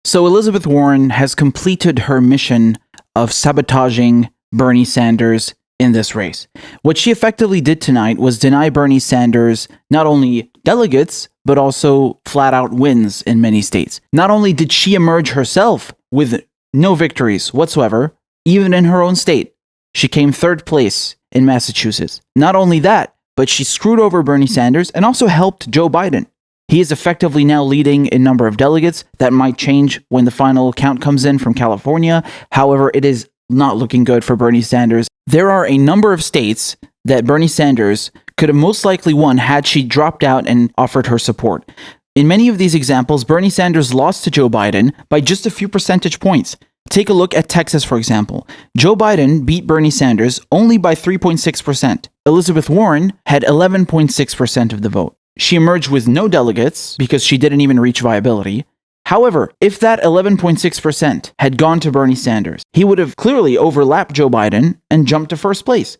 So Elizabeth Warren has completed her mission of sabotaging Bernie Sanders in this race. What she effectively did tonight was deny Bernie Sanders not only delegates, but also flat out wins in many states. Not only did she emerge herself with no victories whatsoever, even in her own state, she came third place in Massachusetts. Not only that, but she screwed over Bernie Sanders and also helped Joe Biden. He is effectively now leading in number of delegates. That might change when the final count comes in from California. However, it is not looking good for Bernie Sanders. There are a number of states that Bernie Sanders could have most likely won had she dropped out and offered her support. In many of these examples, Bernie Sanders lost to Joe Biden by just a few percentage points. Take a look at Texas, for example. Joe Biden beat Bernie Sanders only by 3.6%. Elizabeth Warren had 11.6% of the vote. She emerged with no delegates because she didn't even reach viability. However, if that 11.6% had gone to Bernie Sanders, he would have clearly overlapped Joe Biden and jumped to first place.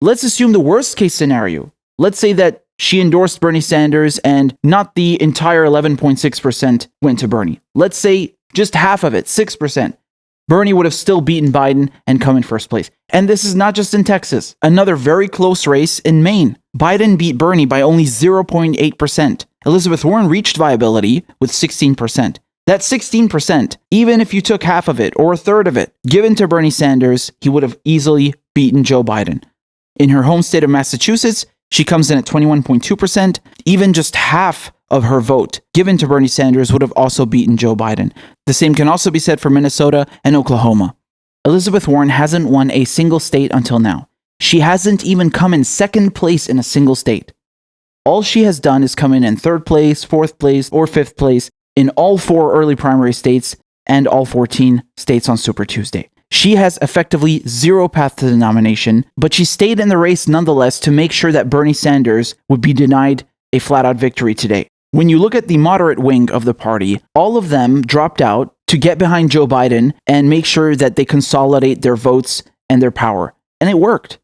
Let's assume the worst case scenario. Let's say that she endorsed Bernie Sanders and not the entire 11.6% went to Bernie. Let's say just half of it, 6%. Bernie would have still beaten Biden and come in first place. And this is not just in Texas. Another very close race in Maine. Biden beat Bernie by only 0.8%. Elizabeth Warren reached viability with 16%. That 16%, even if you took half of it or a third of it, given to Bernie Sanders, he would have easily beaten Joe Biden. In her home state of Massachusetts, she comes in at 21.2%. Even just half of her vote given to Bernie Sanders would have also beaten Joe Biden. The same can also be said for Minnesota and Oklahoma. Elizabeth Warren hasn't won a single state until now. She hasn't even come in second place in a single state. All she has done is come in third place, fourth place, or fifth place in all 4 early primary states and all 14 states on Super Tuesday. She has effectively zero path to the nomination, but she stayed in the race nonetheless to make sure that Bernie Sanders would be denied a flat-out victory today. When you look at the moderate wing of the party, all of them dropped out to get behind Joe Biden and make sure that they consolidate their votes and their power. And it worked.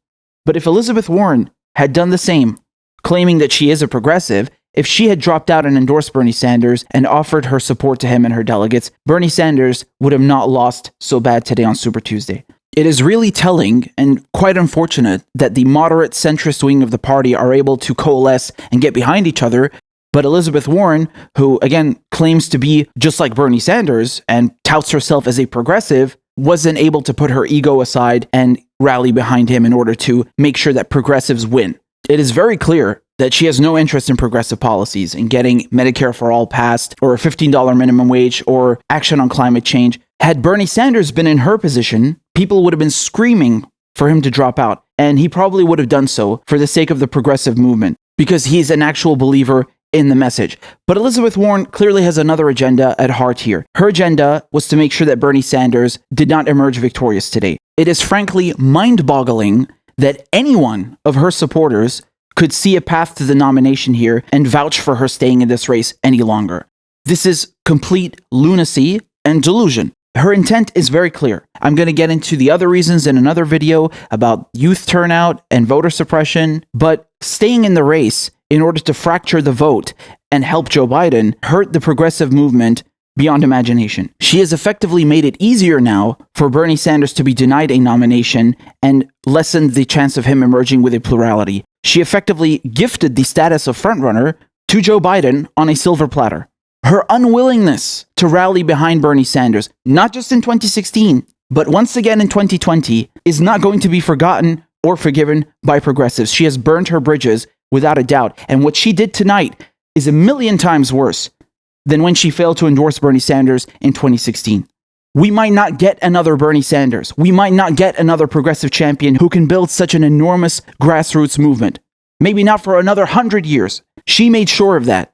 But if Elizabeth Warren had done the same, claiming that she is a progressive, if she had dropped out and endorsed Bernie Sanders and offered her support to him and her delegates, Bernie Sanders would have not lost so bad today on Super Tuesday. It is really telling and quite unfortunate that the moderate centrist wing of the party are able to coalesce and get behind each other, but Elizabeth Warren, who again claims to be just like Bernie Sanders and touts herself as a progressive, wasn't able to put her ego aside and rally behind him in order to make sure that progressives win. It is very clear that she has no interest in progressive policies, in getting Medicare for all passed, or a $15 minimum wage, or action on climate change. Had Bernie Sanders been in her position, people would have been screaming for him to drop out, and he probably would have done so for the sake of the progressive movement, because he's an actual believer in the message. But Elizabeth Warren clearly has another agenda at heart here. Her agenda was to make sure that Bernie Sanders did not emerge victorious today. It is frankly mind-boggling that any one of her supporters could see a path to the nomination here and vouch for her staying in this race any longer. This is complete lunacy and delusion. Her intent is very clear. I'm going to get into the other reasons in another video about youth turnout and voter suppression, but staying in the race in order to fracture the vote and help Joe Biden hurt the progressive movement beyond imagination. She has effectively made it easier now for Bernie Sanders to be denied a nomination and lessened the chance of him emerging with a plurality. She effectively gifted the status of frontrunner to Joe Biden on a silver platter. Her unwillingness to rally behind Bernie Sanders, not just in 2016, but once again in 2020, is not going to be forgotten or forgiven by progressives. She has burned her bridges without a doubt. And what she did tonight is a million times worse than when she failed to endorse Bernie Sanders in 2016. We might not get another Bernie Sanders. We might not get another progressive champion who can build such an enormous grassroots movement. Maybe not for another 100 years. She made sure of that.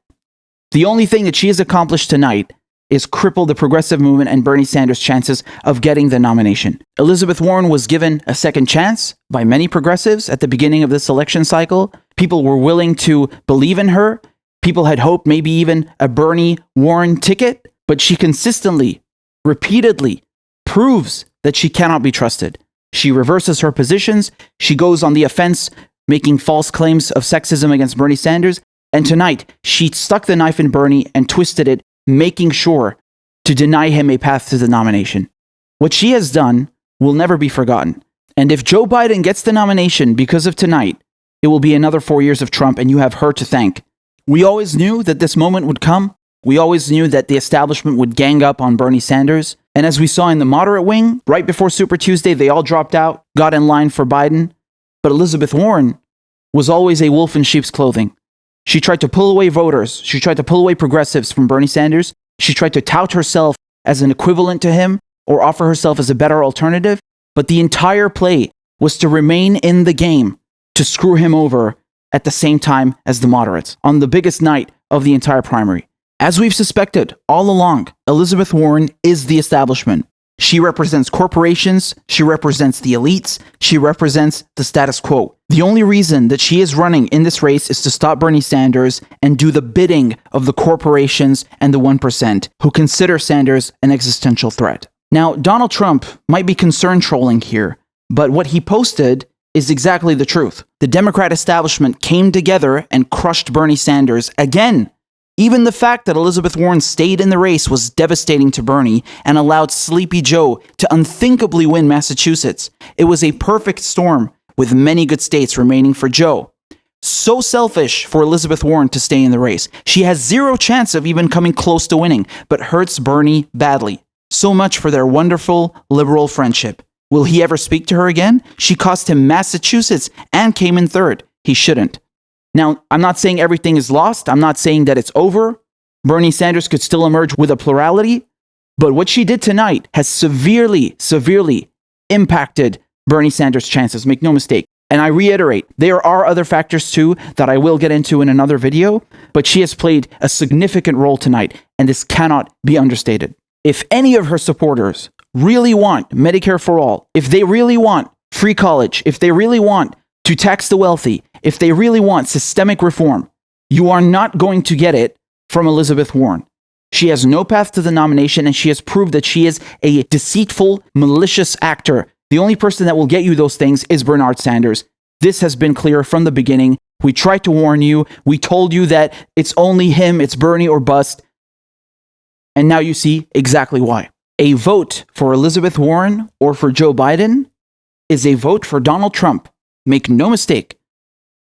The only thing that she has accomplished tonight is cripple the progressive movement and Bernie Sanders' chances of getting the nomination. Elizabeth Warren was given a second chance by many progressives at the beginning of this election cycle. People were willing to believe in her. People had hoped maybe even a Bernie Warren ticket, but she consistently, repeatedly proves that she cannot be trusted. She reverses her positions. She goes on the offense, making false claims of sexism against Bernie Sanders. And tonight, she stuck the knife in Bernie and twisted it, making sure to deny him a path to the nomination. What she has done will never be forgotten. And if Joe Biden gets the nomination because of tonight, it will be another 4 years of Trump, and you have her to thank. We always knew that this moment would come. We always knew that the establishment would gang up on Bernie Sanders. And as we saw in the moderate wing, right before Super Tuesday, they all dropped out, got in line for Biden. But Elizabeth Warren was always a wolf in sheep's clothing. She tried to pull away voters. She tried to pull away progressives from Bernie Sanders. She tried to tout herself as an equivalent to him or offer herself as a better alternative. But the entire play was to remain in the game, to screw him over at the same time as the moderates on the biggest night of the entire primary. As we've suspected all along, Elizabeth Warren is the establishment. She represents corporations, she represents the elites, she represents the status quo. The only reason that she is running in this race is to stop Bernie Sanders and do the bidding of the corporations and the 1% who consider Sanders an existential threat. Now, Donald Trump might be concern trolling here, but what he posted is exactly the truth. The Democrat establishment came together and crushed Bernie Sanders again. Even the fact that Elizabeth Warren stayed in the race was devastating to Bernie and allowed Sleepy Joe to unthinkably win Massachusetts. It was a perfect storm with many good states remaining for Joe. So selfish for Elizabeth Warren to stay in the race. She has zero chance of even coming close to winning, but hurts Bernie badly. So much for their wonderful liberal friendship. Will he ever speak to her again? She cost him Massachusetts and came in third. He shouldn't. Now, I'm not saying everything is lost. I'm not saying that it's over. Bernie Sanders could still emerge with a plurality. But what she did tonight has severely, severely impacted Bernie Sanders' chances. Make no mistake. And I reiterate, there are other factors too that I will get into in another video. But she has played a significant role tonight. And this cannot be understated. If any of her supporters really want Medicare for all, if they really want free college, if they really want to tax the wealthy, if they really want systemic reform, you are not going to get it from Elizabeth Warren. She has no path to the nomination, and she has proved that she is a deceitful, malicious actor. The only person that will get you those things is Bernard Sanders. This has been clear from the beginning. We tried to warn you. We told you that it's only him, it's Bernie or bust. And now you see exactly why. A vote for Elizabeth Warren or for Joe Biden is a vote for Donald Trump. Make no mistake.